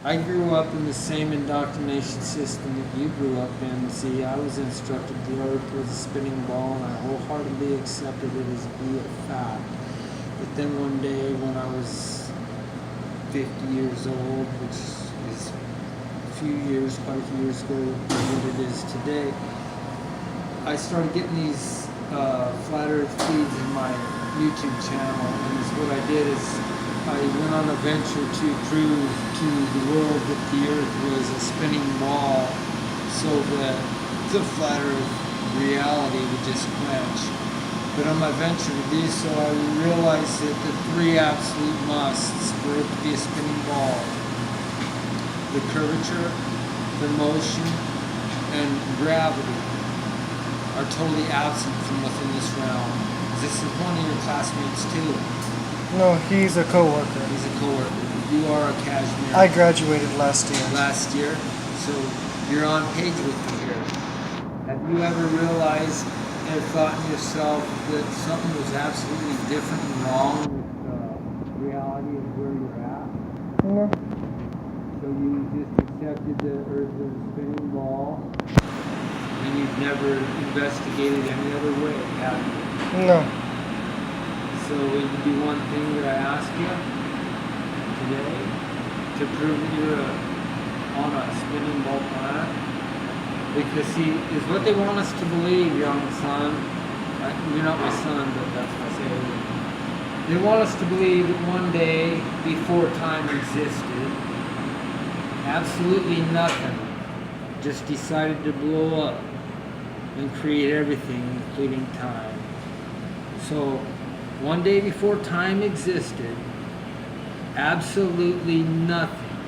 I grew up in the same indoctrination system that you grew up in. See, I was instructed the earth was a spinning ball, and I wholeheartedly accepted it as being a fact. But then one day when I was 50 years old, which is quite a few years ago than it is today, I started getting these flat earth feeds in my YouTube channel, and what I did is I went on a venture to prove to the world that the earth was a spinning ball so that the flat earth reality would just quench. But on my venture to do so, I realized that the three absolute musts for it to be a spinning ball: the curvature, the motion, and gravity are totally absent from within this realm. This is one of your classmates too. No, he's a coworker. He's a coworker. You are a Cashmere. I graduated last year. Last year, so you're on page with me here. Have you ever realized and thought in yourself that something was absolutely different and wrong with reality of where you're at? No. So you just accepted the earth as a spinning ball, and you've never investigated any other way, have you? No. So will you do one thing that I ask you today to prove that you're on a spinning ball planet? Because see, is what they want us to believe, young son. You're not my son, but that's what I say. They want us to believe that one day before time existed, absolutely nothing just decided to blow up and create everything, including time. So one day before time existed, absolutely nothing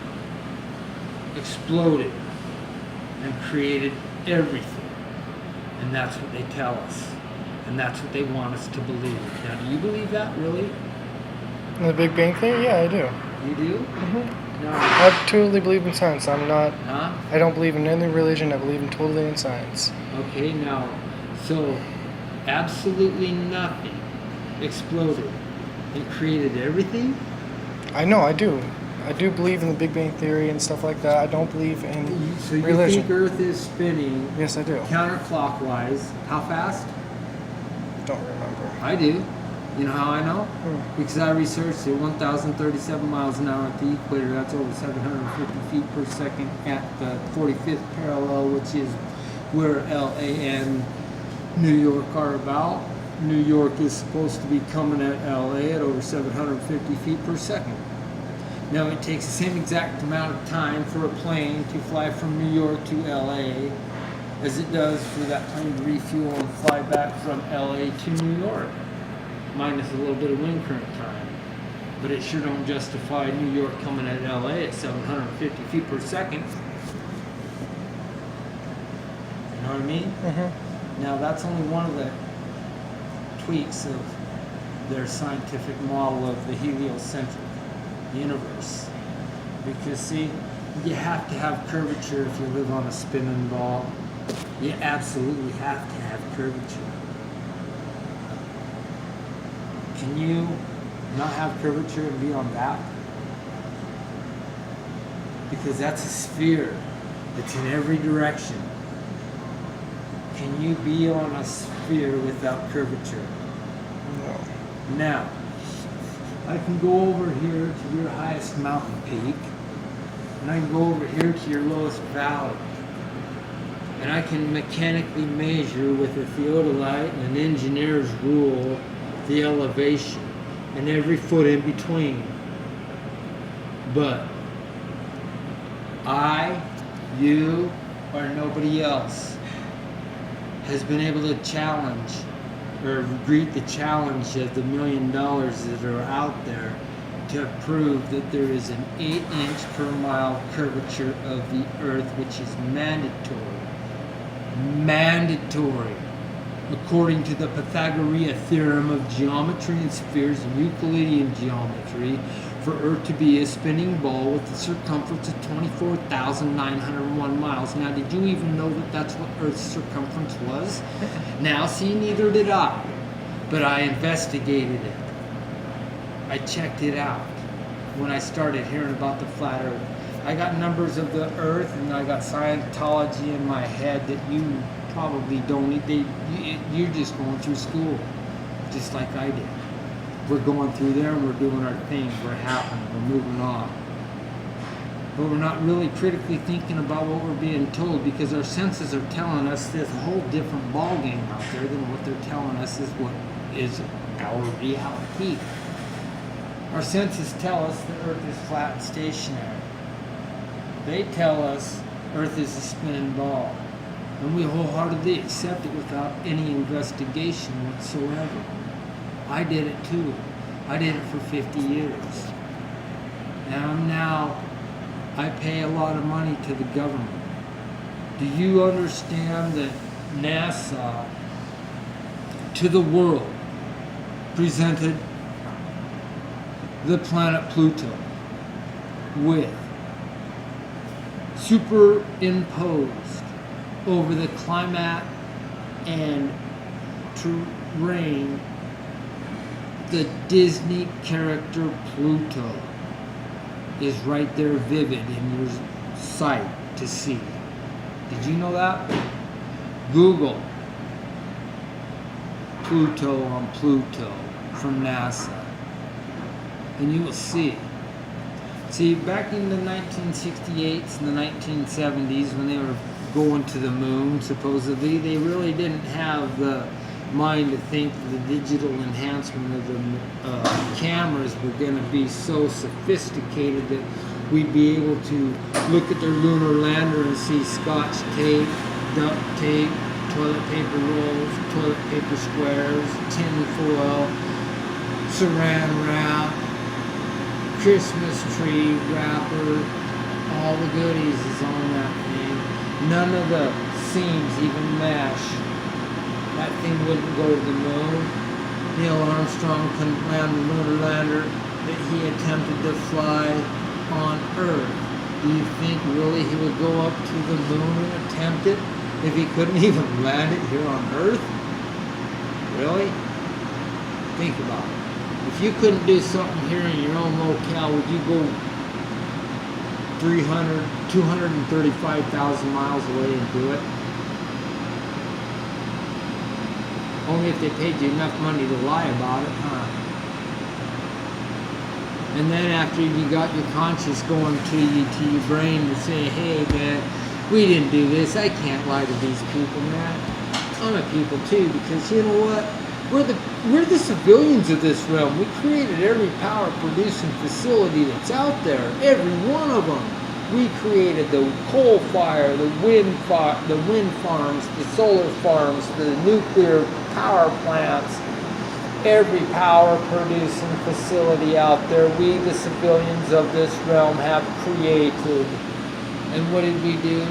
exploded and created everything. And that's what they tell us. And that's what they want us to believe. Now, do you believe that, really? The Big Bang Theory? Yeah, I do. You do? Mm-hmm. No. I totally believe in science. I'm not... Huh? I don't believe in any religion. I believe totally in science. Okay, now, so absolutely nothing exploded and created everything? I know, I do. I do believe in the Big Bang Theory and stuff like that. I don't believe in So you religion. think Earth is spinning Yes, I do. counterclockwise? How fast? Don't remember. I do. You know how I know? Hmm. Because I researched it. 1,037 miles an hour at the equator. That's over 750 feet per second at the 45th parallel, which is where LA and New York are about. New York is supposed to be coming at LA at over 750 feet per second. Now it takes the same exact amount of time for a plane to fly from New York to LA as it does for that plane to refuel and fly back from LA to New York, minus a little bit of wind current time. But it sure don't justify New York coming at LA at 750 feet per second. You know what I mean? Mm-hmm. Now that's only one of the tweaks of their scientific model of the heliocentric universe. Because see, you have to have curvature if you live on a spinning ball. You absolutely have to have curvature. Can you not have curvature and be on that? Because that's a sphere that's in every direction. Can you be on a sphere without curvature? No. Now, I can go over here to your highest mountain peak, and I can go over here to your lowest valley. And I can mechanically measure with a theodolite and an engineer's rule the elevation and every foot in between. But I, you, or nobody else has been able to challenge or greet the challenge of the $1 million that are out there to prove that there is an 8-inch per mile curvature of the earth, which is mandatory. Mandatory. According to the Pythagorean theorem of geometry and spheres and Euclidean geometry, for Earth to be a spinning ball with a circumference of 24,901 miles. Now, did you even know that that's what Earth's circumference was? Now, see, neither did I. But I investigated it. I checked it out when I started hearing about the flat Earth. I got numbers of the earth, and I got Scientology in my head that you probably don't need. You're just going through school, just like I did. We're going through there and we're doing our thing. We're happening. We're moving on. But we're not really critically thinking about what we're being told, because our senses are telling us this whole different ball game out there than what they're telling us is what is our reality. Our senses tell us the earth is flat and stationary. They tell us earth is a spinning ball. And we wholeheartedly accept it without any investigation whatsoever. I did it too. I did it for 50 years. And now I pay a lot of money to the government. Do you understand that NASA to the world presented the planet Pluto with superimposed over the climate and terrain the Disney character Pluto is right there vivid in your sight to see. Did you know that? Google Pluto on Pluto from NASA and you will see. See, back in the 1968s and the 1970s when they were going to the moon, supposedly, they really didn't have the mind to think that the digital enhancement of the cameras were going to be so sophisticated that we'd be able to look at their lunar lander and see scotch tape, duct tape, toilet paper rolls, toilet paper squares, tin foil, saran wrap, Christmas tree wrapper, all the goodies is on that thing. None of the seams even mesh. That thing wouldn't go to the moon. Neil Armstrong couldn't land the lunar lander that he attempted to fly on Earth. Do you think really he would go up to the moon and attempt it if he couldn't even land it here on Earth? Really? Think about it. If you couldn't do something here in your own locale, would you go 235,000 miles away and do it? Only if they paid you enough money to lie about it, huh? And then after you got your conscience going to your brain to say, hey man, we didn't do this, I can't lie to these people, man. I'm a people too, because you know what? We're the civilians of this realm. We created every power producing facility that's out there, every one of them. We created the coal fire, the wind farms, the solar farms, the nuclear power plants, every power producing facility out there. We, the civilians of this realm, have created. And what did we do?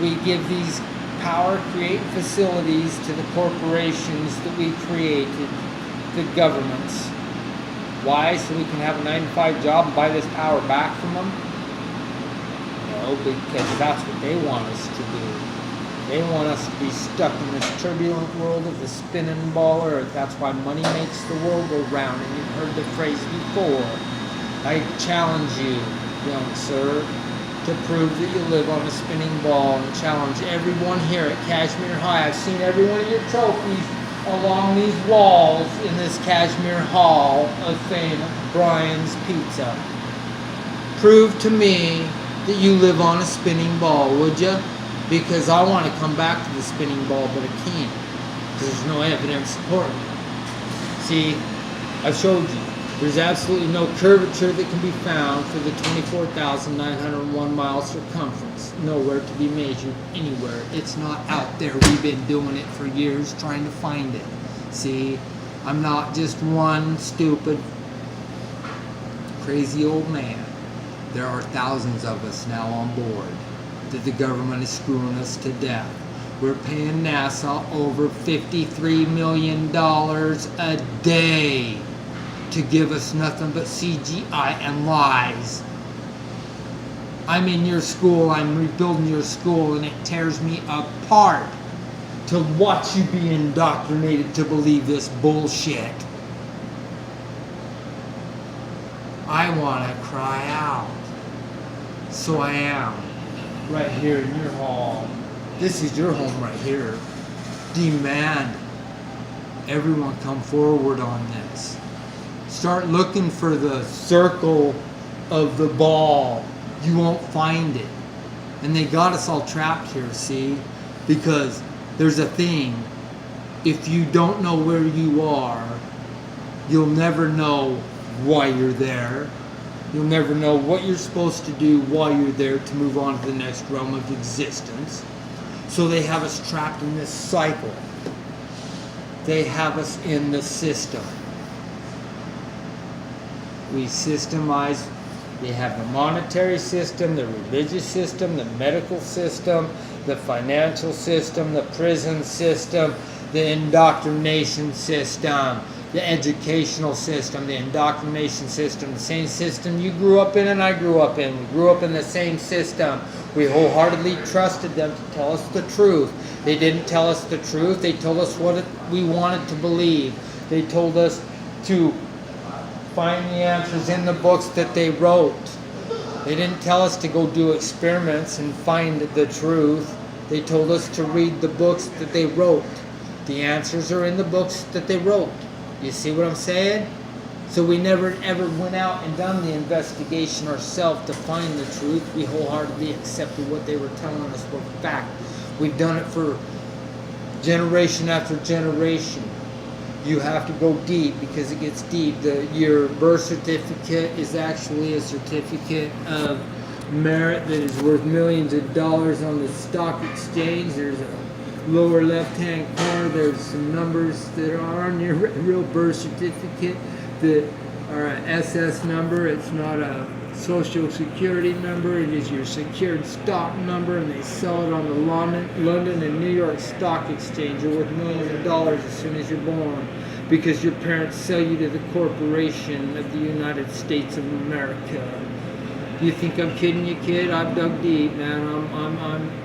We give these power creating facilities to the corporations that we created, the governments. Why? So we can have a 9-to-5 job and buy this power back from them? No, because that's what they want us to do. They want us to be stuck in this turbulent world of the spinning ball earth. That's why money makes the world go round, and you've heard the phrase before. I challenge you, young sir, to prove that you live on a spinning ball, and challenge everyone here at Cashmere High. I've seen every one of your trophies along these walls in this Cashmere Hall of Fame, Brian's Pizza. Prove to me that you live on a spinning ball, would you? Because I want to come back to the spinning ball, but I can't, because there's no evidence supporting it. See, I've showed you. There's absolutely no curvature that can be found for the 24,901 mile circumference. Nowhere to be measured anywhere. It's not out there. We've been doing it for years trying to find it. See, I'm not just one stupid, crazy old man. There are thousands of us now on board that the government is screwing us to death. We're paying NASA over $53 million a day to give us nothing but CGI and lies. I'm in your school, I'm rebuilding your school, and it tears me apart to watch you be indoctrinated to believe this bullshit. I want to cry out. So I am. Right here in your hall. This is your home right here. Demand everyone come forward on this. Start looking for the circle of the ball. You won't find it. And they got us all trapped here, see? Because there's a thing. If you don't know where you are, you'll never know why you're there. You'll never know what you're supposed to do while you're there to move on to the next realm of existence. So they have us trapped in this cycle. They have us in the system. We systemize. They have the monetary system, the religious system, the medical system, the financial system, the prison system, the indoctrination system, the educational system, the indoctrination system, the same system you grew up in and I grew up in. We grew up in the same system. We wholeheartedly trusted them to tell us the truth. They didn't tell us the truth. They told us what we wanted to believe. They told us to find the answers in the books that they wrote. They didn't tell us to go do experiments and find the truth. They told us to read the books that they wrote. The answers are in the books that they wrote. You see what I'm saying? So we never ever went out and done the investigation ourselves to find the truth. We wholeheartedly accepted what they were telling us for fact. We've done it for generation after generation. You have to go deep because it gets deep. Your birth certificate is actually a certificate of merit that is worth millions of dollars on the stock exchange. There's a lower left-hand corner. There's some numbers that are on your real birth certificate that are an SS number. It's not a social security number. It is your secured stock number, and they sell it on the London and New York Stock Exchange. You're worth millions of dollars as soon as you're born because your parents sell you to the corporation of the United States of America. Do you think I'm kidding you, kid? I've dug deep, man.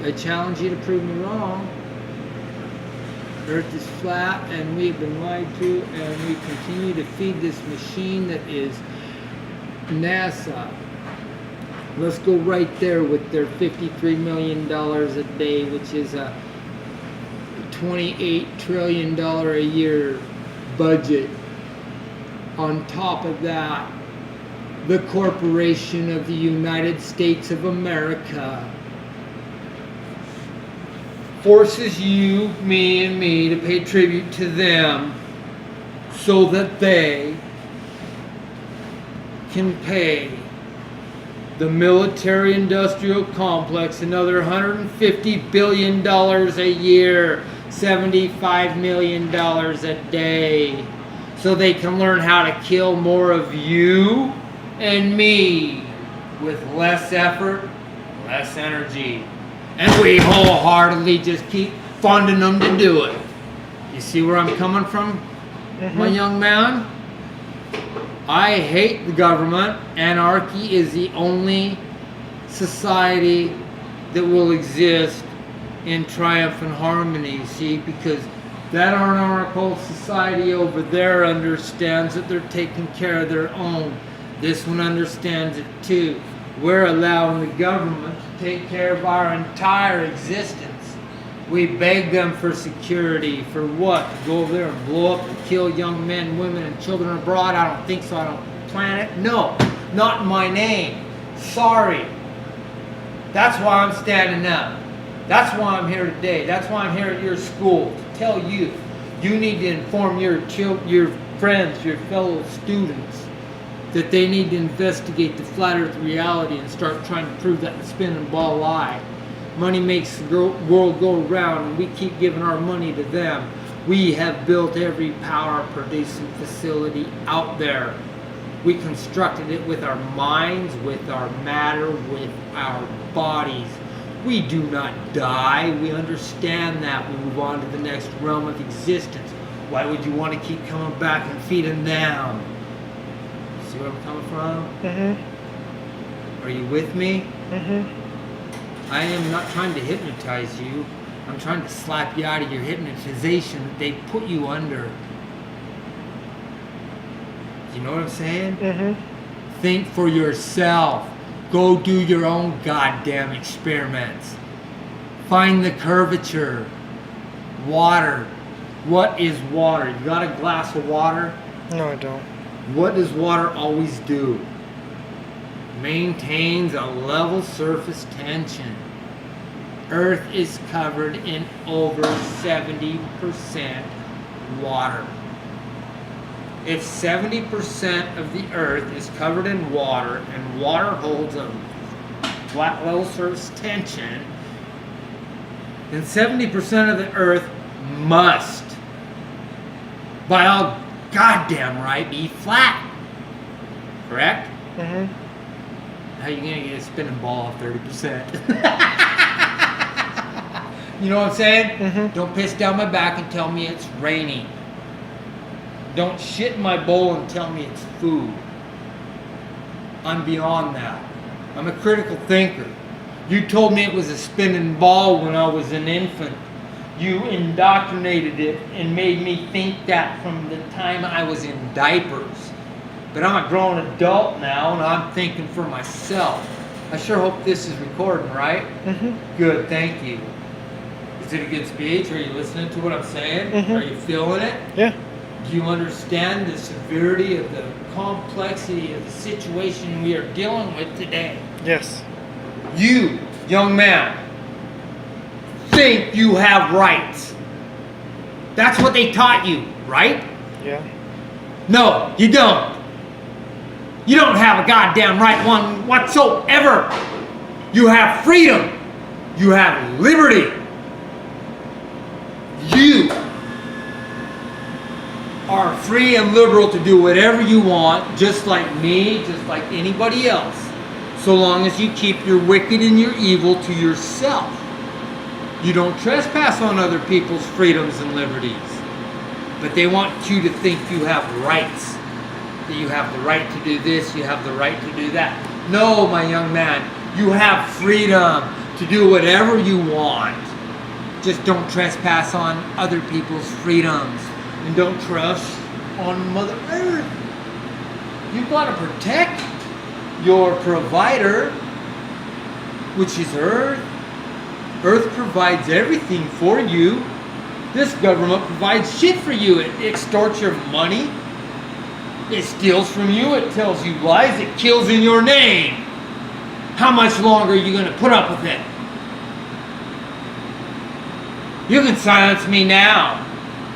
I challenge you to prove me wrong. Earth is flat, and we've been lied to, and we continue to feed this machine that is NASA. Let's go right there with their $53 million a day, which is a $28 trillion a year budget. On top of that, the corporation of the United States of America forces you, me, and me to pay tribute to them so that they can pay the military-industrial complex another $150 billion a year, $75 million a day, so they can learn how to kill more of you and me with less effort, less energy. And we wholeheartedly just keep funding them to do it. You see where I'm coming from, my young man? I hate the government. Anarchy is the only society that will exist in triumph and harmony, see? Because that anarchical society over there understands that they're taking care of their own. This one understands it too. We're allowing the government to take care of our entire existence. We beg them for security. For what? To go over there and blow up and kill young men, women, and children abroad? I don't think so. I don't plan it. No, not in my name. Sorry. That's why I'm standing up. That's why I'm here today. That's why I'm here at your school to tell you. You need to inform your friends, your fellow students, that they need to investigate the flat earth reality and start trying to prove that spinning ball lie. Money makes the world go around, and we keep giving our money to them. We have built every power producing facility out there. We constructed it with our minds, with our matter, with our bodies. We do not die. We understand that. We move on to the next realm of existence. Why would you want to keep coming back and feeding them? See where I'm coming from? Are you with me? I am not trying to hypnotize you. I'm trying to slap you out of your hypnotization that they put you under. You know what I'm saying? Think for yourself. Go do your own goddamn experiments. Find the curvature. Water. What is water? You got a glass of water? No, I don't. What does water always do? Maintains a level surface tension. Earth is covered in over 70% water. If 70% of the earth is covered in water and water holds a flat level surface tension, then 70% of the earth must, by all goddamn right, be flat. Correct? Mm-hmm. How you gonna get a spinning ball off 30%? You know what I'm saying? Mm-hmm. Don't piss down my back and tell me it's raining. Don't shit in my bowl and tell me it's food. I'm beyond that. I'm a critical thinker. You told me it was a spinning ball when I was an infant. You indoctrinated it and made me think that from the time I was in diapers. But I'm a grown adult now and I'm thinking for myself. I sure hope this is recording, right? Mm-hmm. Good, thank you. Is it a good speech? Are you listening to what I'm saying? Mm-hmm. Are you feeling it? Yeah. Do you understand the severity of the complexity of the situation we are dealing with today? Yes. You, young man, think you have rights. That's what they taught you, right? Yeah. No, you don't. You don't have a goddamn right one whatsoever. You have freedom. You have liberty. You are free and liberal to do whatever you want, just like me, just like anybody else, so long as you keep your wicked and your evil to yourself. You don't trespass on other people's freedoms and liberties, but they want you to think you have rights, that you have the right to do this, you have the right to do that. No, my young man, you have freedom to do whatever you want. Just don't trespass on other people's freedoms. And don't trust on Mother Earth. You've got to protect your provider, which is Earth. Earth provides everything for you. This government provides shit for you. It extorts your money. It steals from you. It tells you lies. It kills in your name. How much longer are you going to put up with it? You can silence me now.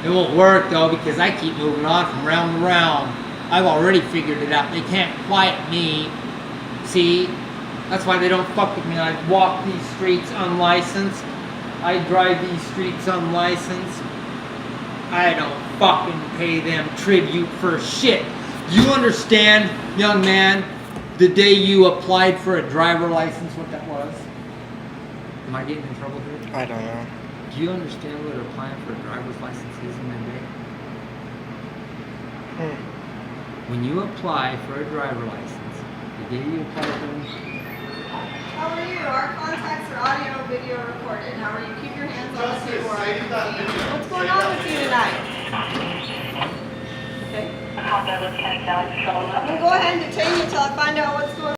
It won't work though because I keep moving on from round to round. I've already figured it out. They can't quiet me. See? That's why they don't fuck with me. I walk these streets unlicensed. I drive these streets unlicensed. I don't fucking pay them tribute for shit. You understand, young man, the day you applied for a driver license, what that was? Am I getting in trouble here? I don't know. Do you understand what applying for a driver's license is in that day? When you apply for a driver license, the day you apply for them. How are you? Our contacts are audio, video recorded. How are you? Keep your hands on the keyboard. What's going on with you tonight? Okay. I'm going to go ahead and detain you until I find out what's going on.